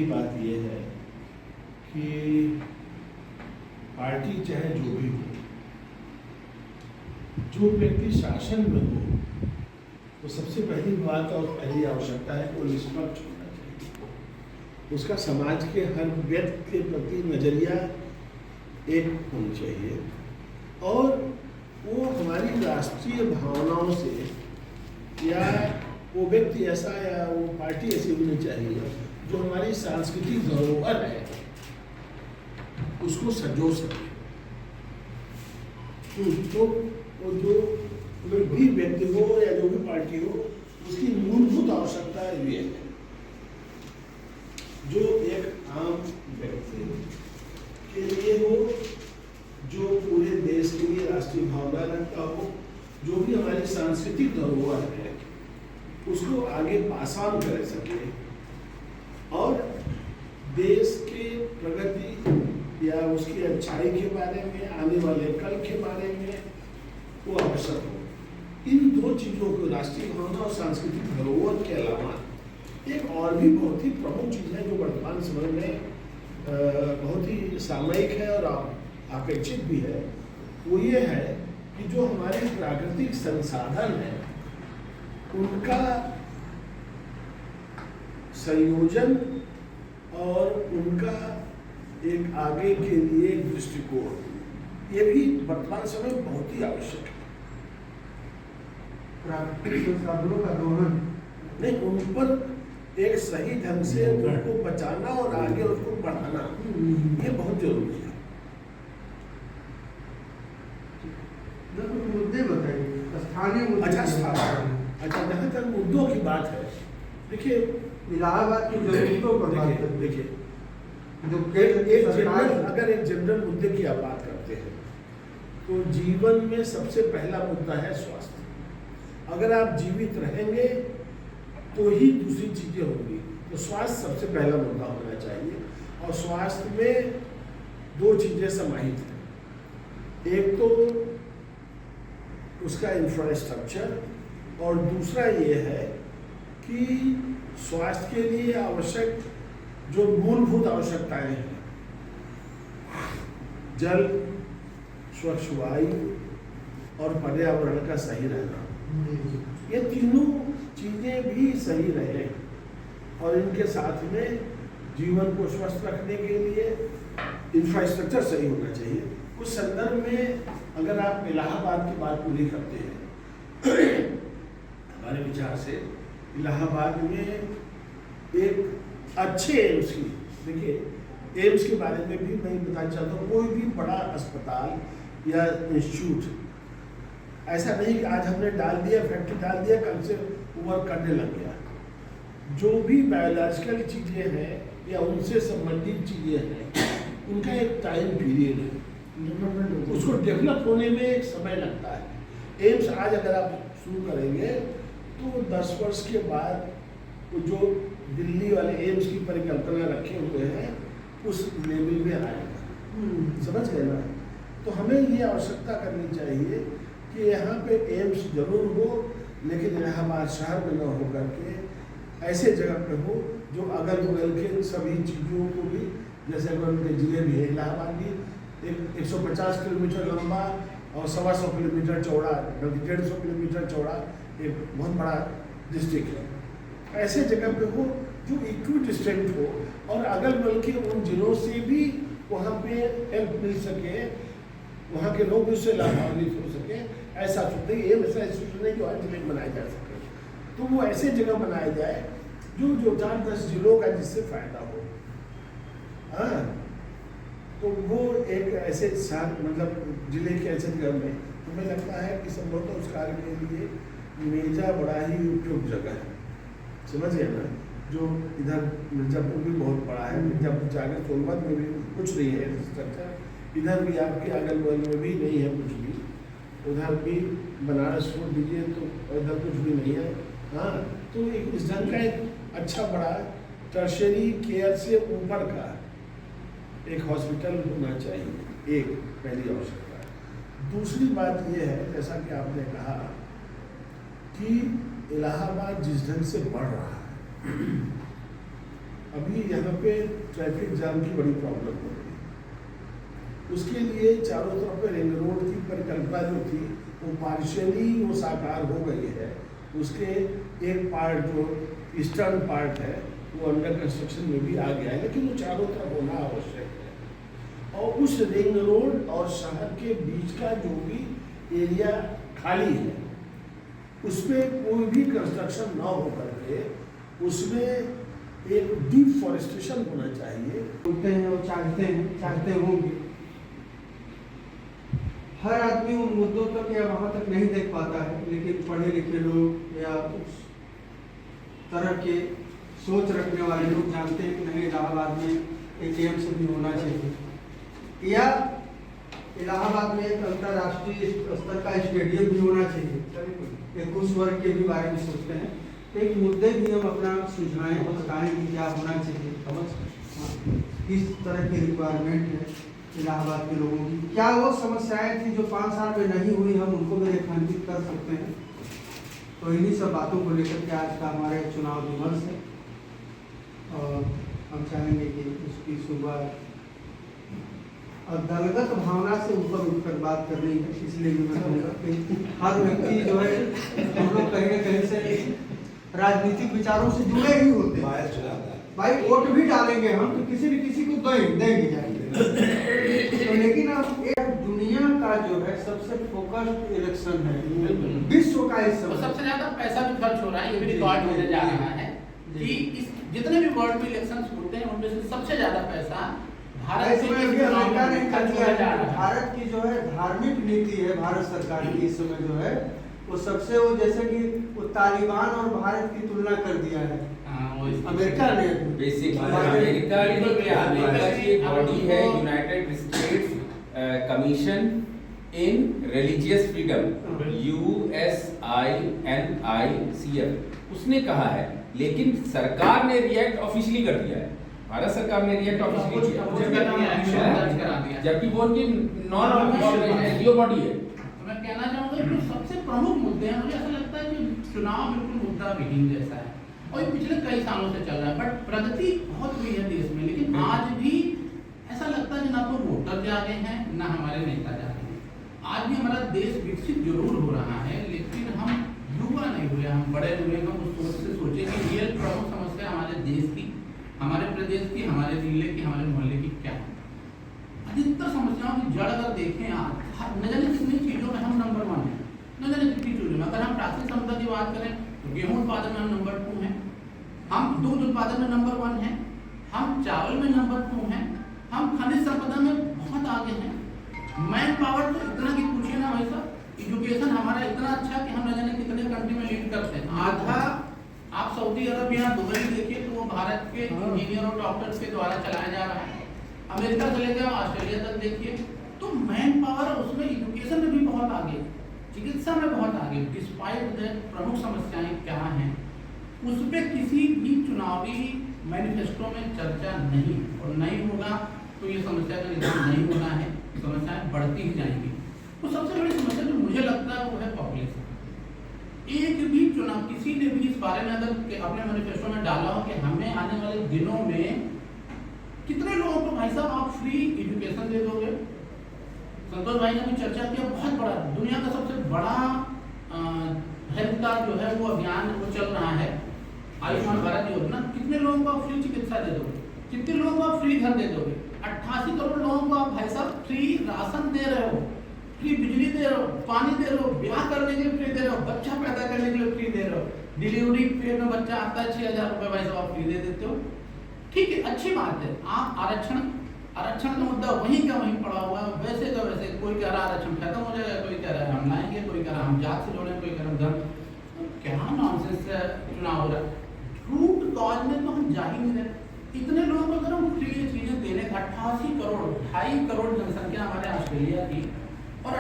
पहली बात यह है कि पार्टी चाहे जो भी हो, जो व्यक्ति शासन में हो, तो सबसे पहली बात और पहली आवश्यकता है वो निष्पक्ष होना चाहिए। उसका समाज के हर व्यक्ति के प्रति नजरिया एक होना चाहिए और वो हमारी राष्ट्रीय भावनाओं से या वो व्यक्ति ऐसा या वो पार्टी ऐसी होनी चाहिए जो हमारी सांस्कृतिक धरोहर है उसको संजो सके। तो वो जो भी व्यक्ति हो या जो भी पार्टी हो उसकी मूलभूत आवश्यकता ये है जो एक आम व्यक्ति के लिए हो, जो पूरे देश के लिए राष्ट्रीय भावना रखता हो, जो भी हमारी सांस्कृतिक धरोहर है उसको आगे पास ऑन कर सके और देश के प्रगति या उसकी अच्छाई के बारे में, आने वाले कल के बारे में वो आवश्यक हो। इन दो चीज़ों को, राष्ट्रीय भावना और सांस्कृतिक धरोहर के अलावा एक और भी बहुत ही प्रमुख चीज़ है जो वर्तमान समय में बहुत ही सामयिक है और अपेक्षित भी है, वो ये है कि जो हमारे प्राकृतिक संसाधन हैं उनका संयोजन और उनका एक आगे के लिए दृष्टिकोण ये भी वर्तमान समय में बहुत ही आवश्यक है। प्राकृतिक संसाधनों का दोहन नहीं, उन पर एक सही ढंग से उनको बचाना और आगे उसको बढ़ाना ये बहुत जरूरी है। मुद्दे बताइए, स्थानीय मुद्दे। अच्छा, जहाँ तक मुद्दों की बात है, देखिए इलाहाबाद की जरूरतों पर बात करें। देखिए जो अगर एक जनरल मुद्दे की आप बात करते हैं तो जीवन में सबसे पहला मुद्दा है स्वास्थ्य। अगर आप जीवित रहेंगे तो ही दूसरी चीजें होंगी, तो स्वास्थ्य सबसे पहला मुद्दा होना चाहिए। और स्वास्थ्य में दो चीजें समाहित हैं, एक तो उसका इंफ्रास्ट्रक्चर और दूसरा ये है कि स्वास्थ्य के लिए आवश्यक जो मूलभूत आवश्यकताएं हैं, जल, स्वच्छ वायु और पर्यावरण का सही रहना, ये तीनों चीजें भी सही रहे और इनके साथ में जीवन को स्वस्थ रखने के लिए इंफ्रास्ट्रक्चर सही होना चाहिए। उस संदर्भ में अगर आप इलाहाबाद की बात पूरी करते हैं हमारे विचार से इलाहाबाद में एक अच्छे एम्स की, देखिए एम्स के बारे में भी मैं बताना चाहता हूँ, कोई भी बड़ा अस्पताल या इंस्टीट्यूट ऐसा नहीं कि आज हमने डाल दिया, फैक्ट्री डाल दिया, कल से वर्क करने लग गया। जो भी बायोलॉजिकल चीज़ें हैं या उनसे संबंधित चीज़ें हैं उनका एक टाइम पीरियड है, उसको डेवलप होने में एक समय लगता है। एम्स आज अगर आप शुरू करेंगे तो 10 वर्ष के बाद जो दिल्ली वाले एम्स की परिकल्पना रखे हुए हैं उस लेवल में आएगा। समझ गए ना? तो हमें ये आवश्यकता करनी चाहिए कि यहाँ पे एम्स जरूर हो, लेकिन इलाहाबाद शहर में न हो करके ऐसे जगह पे हो जो अगल बगल के सभी चीज़ों को भी, जैसे अगर उनके जिले भी है, इलाहाबाद भी 150 किलोमीटर लंबा और 125 किलोमीटर चौड़ा, 150 किलोमीटर चौड़ा एक बहुत बड़ा डिस्ट्रिक्ट है। ऐसे जगह पे हो जो इक्वी डिस्टेंट हो और अगल बगल के उन जिलों से भी वहाँ पे हेल्प मिल सके, वहाँ के लोग उससे लाभान्वित हो सके। ऐसा ये ऐसा इंस्टीट्यूट नहीं जो हर जिले में बनाया जा सके, तो वो ऐसे जगह बनाया जाए जो 4-10 जिलों का जिससे फायदा हो। हाँ, तो वो एक ऐसे शहर मतलब जिले के ऐसे जगह में हमें लगता है कि संभवतः उस कार्य के लिए मेजा बड़ा ही उपयुक्त जगह है। समझ गए ना? जो इधर मिर्जापुर भी बहुत बड़ा है, मिर्जापुर जाकर सोनभद्र में भी कुछ नहीं है इंफ्रास्ट्रक्चर, इधर भी आपके अगल बगल में भी नहीं है कुछ भी, उधर भी बनारस छोड़ दीजिए तो इधर कुछ भी नहीं है। हाँ, तो एक इस ढंग का एक अच्छा बड़ा टर्शरी केयर से ऊपर का एक हॉस्पिटल होना चाहिए, एक पहली आवश्यकता है। दूसरी बात यह है, जैसा कि आपने कहा कि इलाहाबाद जिस ढंग से बढ़ रहा है अभी यहाँ पे ट्रैफिक जाम की बड़ी प्रॉब्लम हो रही है। उसके लिए चारों तरफ पे रिंग रोड की परिकल्पना जो थी वो पार्शियली वो साकार हो गई है। उसके एक पार्ट जो ईस्टर्न पार्ट है वो अंडर कंस्ट्रक्शन में भी आ गया है, लेकिन वो चारों तरफ होना आवश्यक है। और उस रिंग रोड और शहर के बीच का जो भी एरिया खाली है उस पर कोई भी कंस्ट्रक्शन ना हो करके उसमें एक डिफॉरेस्टेशन होना चाहिए। बोलते हैं और चाहते होंगे। हर आदमी उन मुद्दों तक या वहाँ तक नहीं देख पाता है, लेकिन पढ़े लिखे लोग या उस तरह के सोच रखने वाले लोग जानते हैं कि नहीं, इलाहाबाद में ATM से भी होना चाहिए या इलाहाबाद में एक अंतर्राष्ट्रीय स्तर का स्टेडियम भी होना चाहिए। एक उस वर्ग के भी बारे में सोचते हैं। एक मुद्दे भी हम अपना सुझाएं और बताएं कि क्या होना चाहिए, किस तरह की रिक्वायरमेंट है इलाहाबाद के लोगों की, क्या वो समस्याएं थी जो 5 साल में नहीं हुई, हम उनको भी रेखांकित कर सकते हैं। तो इन्हीं सब बातों को लेकर के आज का हमारे चुनाव विमर्श है और हम चाहेंगे कि उसकी शुरुआत दलगत भावना से ऊपर उठकर बात करनी है। इसलिए भी मैं कहूँगा कि हर व्यक्ति जो है, हम लोग कहीं न कहीं से राजनीतिक विचारों से जुड़े ही होते हैं। भाई वोट भी डालेंगे हम तो किसी न किसी को देंगे जाएंगे। तो लेकिन अब एक दुनिया का जो है सबसे फोकस्ड इलेक्शन है विश्व का इस समय, सबसे ज्यादा पैसा भी खर्च हो रहा है। ये भी रिकॉर्ड होने जा रहा है कि इस जितने भी वर्ल्ड में इलेक्शन होते हैं उनमें से सबसे ज्यादा पैसा भारत से अमेरिका ने खर्च होने जा रहा है। भारत की जो है धार्मिक नीति है भारत सरकार की इस समय जो है वो सबसे, वो जैसे कि वो तालिबान और भारत की तुलना कर दिया है अमेरिका ने। बेसिकली अमेरिका की एक बॉडी है यूनाइटेड स्टेट्स कमीशन इन रिलीजियस फ्रीडम, USINICF, उसने कहा है, लेकिन सरकार ने रिएक्ट ऑफिशियली कर दिया है। भारत सरकार ने रिएक्ट ऑफिशियली किया, जबकि वो उनकी नॉन ऑफिशियल बॉडी है। मैं कहना चाहूँगा जो सबसे प्रमुख मुद्दे हैं, मुझे ऐसा लगता है कि चुनाव बिल्कुल मुद्दा विहीन जैसा है और ये पिछले कई सालों से चल रहा है। बट प्रगति बहुत हुई है देश में, लेकिन आज भी ऐसा लगता है कि ना तो वोटर जागे हैं ना हमारे नेता जागे हैं। आज भी हमारा देश विकसित जरूर हो रहा है, लेकिन हम युवा नहीं हुए, हम बड़े हुए। हम उस सोच से सोचे कि रियल प्रमुख समस्या हमारे देश की, हमारे प्रदेश की, हमारे जिले की, हमारे मोहल्ले की क्या है। अधिकतर समस्याओं की जड़ अगर देखें आप, न जाने कितनी चीज़ों में हम नंबर 1 हैं, न जाने कितनी चीज़ों में। अगर हम प्राकृतिक संपदा की बात करें तो गेहूं उत्पादन में हम नंबर 2 हैं, हम दूध उत्पादन में नंबर 1 हैं, हम चावल में नंबर 2 हैं, हम खनिज संपदा में बहुत आगे हैं। मैन पावर तो इतना कि पूछिए ना भाई साहब, एजुकेशन हमारा इतना अच्छा कि हम न जाने कितने कंट्री में लीड करते हैं। आधा आप सऊदी अरब या दुबई देखिए तो वो भारत के इंजीनियर और डॉक्टर्स के द्वारा चलाया जा रहा है। अमेरिका चले गए, ऑस्ट्रेलिया तक देखिए, तो मैन पावर उसमें एजुकेशन में भी बहुत आगे, चिकित्सा में बहुत आगे। डिस्पाइट दैट प्रमुख समस्याएं क्या हैं उस पर किसी भी चुनावी मैनिफेस्टो में चर्चा नहीं, और नहीं होगा तो ये समस्या का निदान नहीं होना है, समस्याएं बढ़ती ही जाएंगी। तो सबसे बड़ी समस्या जो मुझे लगता है वो है पॉपुलेशन। एक भी चुनाव किसी ने भी इस बारे में अगर अपने मैनिफेस्टो में डाला हो कि हमें आने वाले दिनों में कितने लोगों को भाई साहब आप फ्री एजुकेशन दे दोगे। संतोष भाई ने भी चर्चा किया, बहुत बड़ा दुनिया का सबसे बड़ा हेल्थ का जो है वो अभियान वो चल रहा है, आयुष्मान भारत योजना। कितने लोगों को आप फ्री चिकित्सा दे दोगे, कितने लोगों को आप फ्री घर दे दोगे। 88 करोड़ लोगों को आप भाई साहब फ्री राशन दे रहे हो, फ्री बिजली दे रहे हो, पानी दे रहे हो, ब्याह करने के लिए फ्री दे रहे हो, बच्चा पैदा करने के लिए फ्री दे रहे हो, डिलीवरी पेट में बच्चा आता है 6000 रुपये भाई साहब आप फ्री दे देते हो। ठीक है, अच्छी बात है। आप आरक्षण का मुद्दा वहीं का वहीं पड़ा हुआ है, वैसे का वैसे। कोई कह रहा आरक्षण खत्म हो जाएगा, कोई कह रहा है हम लाएंगे, कोई कह रहा हम जात से जोड़ें, कोई कह रहा धर्म। तो क्या नॉनसेंस से चुनाव हो रहा है। रूट कॉज में तो हम जा ही नहीं रहे। इतने लोगों को अगर हम फ्री चीजें देने, 88 करोड़ 2.5 करोड़ जनसंख्या हमारे ऑस्ट्रेलिया की, और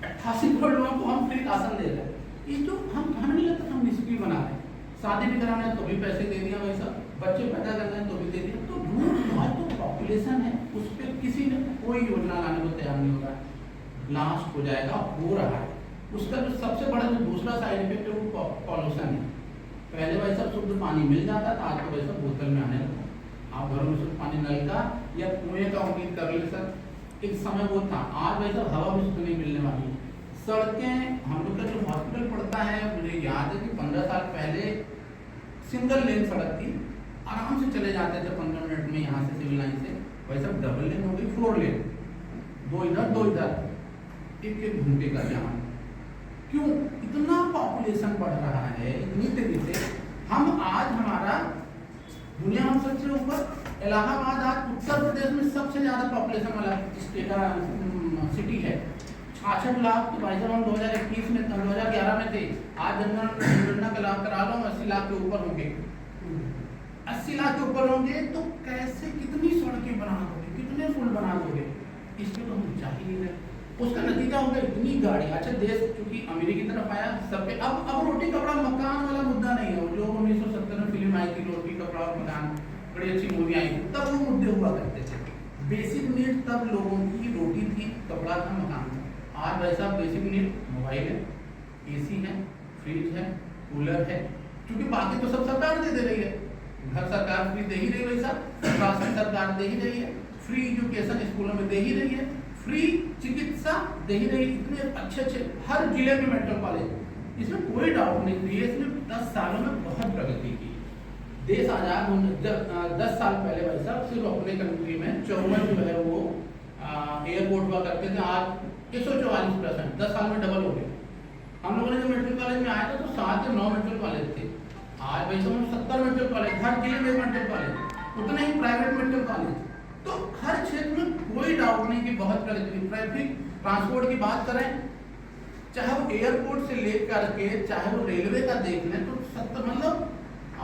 88 करोड़ लोगों को हम फ्री राशन दे रहे हैं। ये तो हमें नहीं लगता हम निष्क्रिय बना रहे हैं। शादी भी कराना है तो भी पैसे दे दिया भाई साहब, बच्चे पैदा करना है तो भी दे दिया। तो रूट कॉज तो पॉपुलेशन है, उस पर किसी ने कोई योजना लाने को तैयार नहीं होगा। ब्लास्ट हो जाएगा, हो रहा है। उसका जो सबसे बड़ा जो दूसरा साइड इफेक्ट है वो पॉल्यूशन है। पहले भाई साहब शुद्ध पानी मिल जाता था, आज तो भाई साहब बोतल में आने लगा। आप घरों में शुद्ध पानी नल का या कुएं का उम्मीद कर ले सर, एक समय वो था। आज वैसा हवा भी शुद्ध नहीं मिलने वाली है। सड़कें, हम लोग का जो हॉस्पिटल पड़ता है, मुझे याद है कि 15 साल पहले सिंगल लेन सड़क थी, आराम से चले जाते थे 15 मिनट में यहाँ से सिविल लाइन से। वैसे अब डबल लेन हो गई, 4 लेन, 2 इधर 2 इधर, एक घंटे का जाम। क्यों? इतना पॉपुलेशन बढ़ रहा है इतनी तेजी से। हम आज हमारा दुनिया में सबसे ऊपर इलाहाबाद आज उत्तर प्रदेश में सबसे ज्यादा पॉपुलेशन वाला सिटी है। 66 लाख तो भाई साहब हम 2021 में 2011 में थे, आज जनगणना का लाभ करा लो 80 लाख के ऊपर होंगे। 80 लाख के ऊपर होंगे तो कैसे, कितनी सड़कें बना दोगे, कितने पुल बना दोगे? इस पे तो हम चाहिए नहीं। उसका नतीजा होगा इतनी गाड़ी। अच्छा, देश चूंकि अमीरी की तरफ आया सब पे, अब रोटी कपड़ा मकान वाला मुद्दा नहीं है। जो 1970 में फिल्म आई थी रोटी कपड़ा और मकान, बड़ी अच्छी मूवी आई थी, तब वो मुद्दे हुआ करते थे। बेसिक नीड तब लोगों की रोटी थी, कपड़ा था, मकान था। आज वैसा बेसिक नीड मोबाइल है, AC है, फ्रिज है, कूलर है, क्योंकि बाकी तो सब सरकार दे रही है। घर सरकार फ्री दे ही रही है, वैसा राशन सरकार दे ही रही है, फ्री एजुकेशन स्कूलों में दे ही रही है, फ्री चिकित्सा दे ही रही। इतने अच्छे हर जिले में मेडिकल कॉलेज, इसमें कोई डाउट नहीं। देश में 10 सालों में बहुत प्रगति की। देश आजाद होने 10 साल पहले वैसा सिर्फ अपने कंट्री में 54 जो है वो एयरपोर्ट हुआ करते थे, आज 144%, 10 साल में डबल हो गए। हम लोगों ने जब मेडिकल कॉलेज में आया था तो 7 या 9 मेडिकल कॉलेज थे, आज वैसे 70 मेडिकल कॉलेज, हर जिले में मेडिकल कॉलेज, उतने ही प्राइवेट मेडिकल कॉलेज। तो हर क्षेत्र में कोई डाउट नहीं कि बहुत प्रगति। ट्रैफिक ट्रांसपोर्ट की बात करें, चाहे वो एयरपोर्ट से लेकर के चाहे वो रेलवे का देख लें, तो 70 मतलब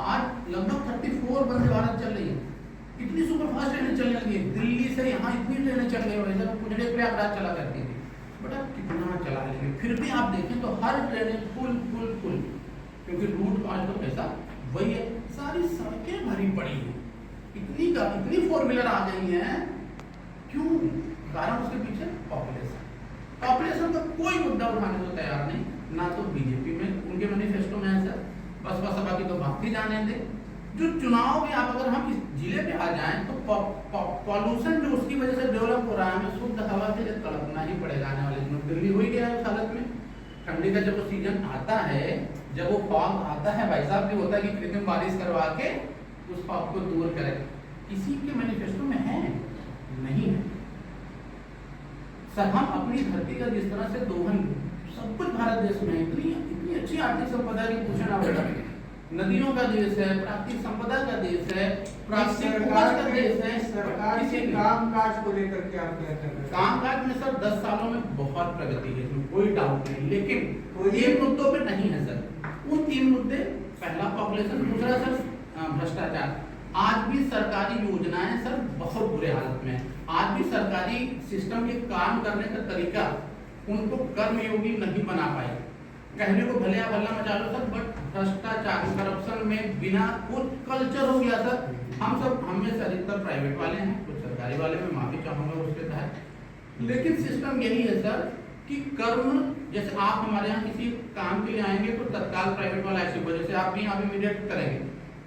आज लगभग 34 वंदे भारत चल रही है। इतनी सुपरफास्ट ट्रेनें चलने लगी है। दिल्ली से यहाँ इतनी ट्रेनें चल रही है, जब कुछ देर प्रयागराज चला करती थी, बट अब कितना चला लेंगे। फिर भी आप देखें तो हर ट्रेनें फुल, क्योंकि रूट आज तो कैसा वही है। सारी सड़कें भरी पड़ी हैं, इतनी 4 व्हीलर आ गई हैं। क्यों? कारण उसके पीछे पॉपुलेशन का कोई मुद्दा उठाने को तैयार नहीं, ना तो बीजेपी में, उनके मैनिफेस्टो में है सर, बसपा सपा की तो बात ही जाने दे। जो चुनाव में आप अगर हम इस जिले पे आ जाएं तो पॉल्यूशन जो उसकी वजह से डेवलप हो रहा है, हमें शुद्ध हवा के लिए तड़पना ही पड़ेगा आने वाले दिनों। दिल्ली हो ही गया है उस हालत में। ठंडी का जब वो सीजन आता है, जब वो फॉग आता है, भाई साहब भी होता है कि कृत्रिम बारिश करवा के उस फॉग को दूर करें। किसी के मैनिफेस्टो में है? नहीं है सर। हम अपनी धरती का जिस तरह से दोहन, सब कुछ भारत देश में इतनी अच्छी आर्थिक संपदा की पूछना होगा। नदियों का देश है, प्राकृतिक संपदा का देश है, प्राकृतिक उपज का देश है। सरकार के कामकाज को लेकर के आप क्या कर रहे हैं? कामकाज में सर 10 सालों में बहुत प्रगति है, इसमें कोई डाउट नहीं, लेकिन 3 मुद्दों पे नहीं है सर। उन 3 मुद्दे, पहला पॉपुलेशन, दूसरा सर भ्रष्टाचार। आज भी सरकारी योजनाएं सर बहुत बुरे हालत में है। आज भी सरकारी सिस्टम के काम करने का तरीका उनको कर्मयोगी नहीं बना पाए। कहने को भले आप हल्ला मचा लो सर, बट भ्रष्टाचार करप्शन में बिना कुछ कल्चर हो गया सर। हम में से अधिकतर प्राइवेट वाले हैं, कुछ सरकारी वाले में माफी चाहूंगा उसके तहत, लेकिन सिस्टम यही है सर कि कर्म, जैसे आप हमारे यहाँ किसी काम के लिए आएंगे तो तत्काल प्राइवेट वाला ऐसी वजह से आप यहाँ इमीडिएट करेंगे।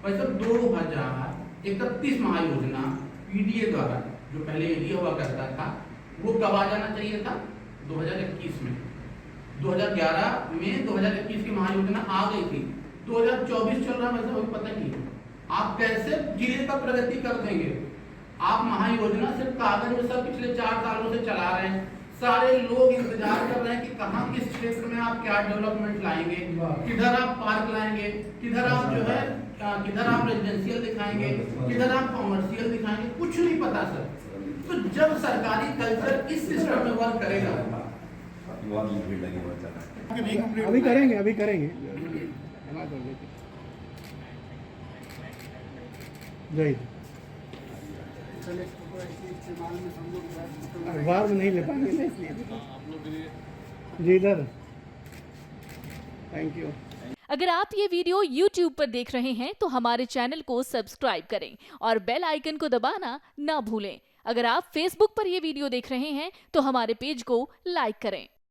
वैसे 2031 महायोजना PDA द्वारा, जो पहले एरिया हुआ करता था, वो कब आ जाना चाहिए था? 2021 में। 2011 में 2021 की महायोजना आ गई थी, 2024 चल रहा है, वैसे पता नहीं आप कैसे जिले का प्रगति कर देंगे। आप महायोजना सिर्फ कागज में सब पिछले 4 सालों से चला रहे हैं। सारे लोग इंतजार कर रहे हैं कि कहाँ किस क्षेत्र में आप क्या डेवलपमेंट लाएंगे, किधर आप पार्क लाएंगे, किधर आप जो है किधर आप रेजिडेंशियल दिखाएंगे, किधर आप कॉमर्शियल दिखाएंगे, कुछ नहीं पता सर। तो जब सरकारी कल्चर इस सिस्टम में वर्क करेगा, अभी करेंगे जय अखबार में नहीं ले पाएंगे ना, इसलिए जी इधर। Thank you. अगर आप ये वीडियो YouTube पर देख रहे हैं तो हमारे चैनल को सब्सक्राइब करें और बेल आइकन को दबाना ना भूलें। अगर आप Facebook पर ये वीडियो देख रहे हैं तो हमारे पेज को लाइक करें।